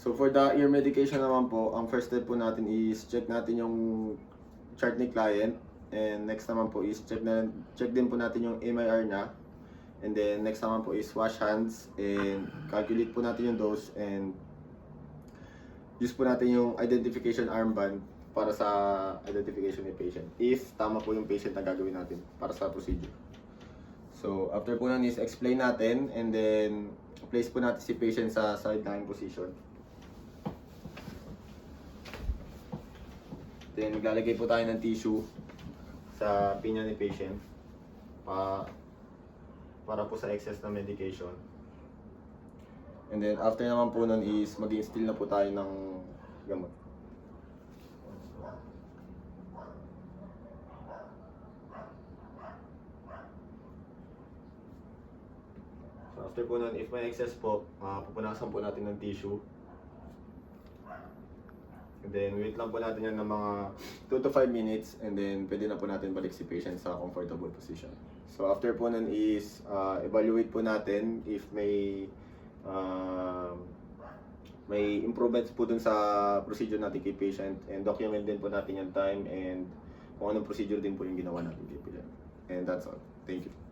So for the ear medication naman po, ang first step po natin is check natin yung chart ni client. And next naman po is check din po natin yung MIR niya. And then next naman po is wash hands and calculate po natin yung dose and use po natin yung identification armband para sa identification ni patient. If tama po yung patient na gagawin natin para sa procedure. So after po nun is explain natin and then place po natin si patient sa sideline position. Then maglalagay po tayo ng tissue sa pinya ni patient para po sa excess na medication. And then after naman po nun is mag-instill na po tayo ng gamot. So after po nun, if may excess po, pupunasan po natin ng tissue. And then wait lang po natin yan ng mga 2 to 5 minutes and then pwede na po natin balik si patient sa comfortable position. So after po nun is evaluate po natin if may improvements po dun sa procedure natin kay patient and document din po natin yung time and kung anong procedure din po yung ginawa natin kay patient. And that's all. Thank you.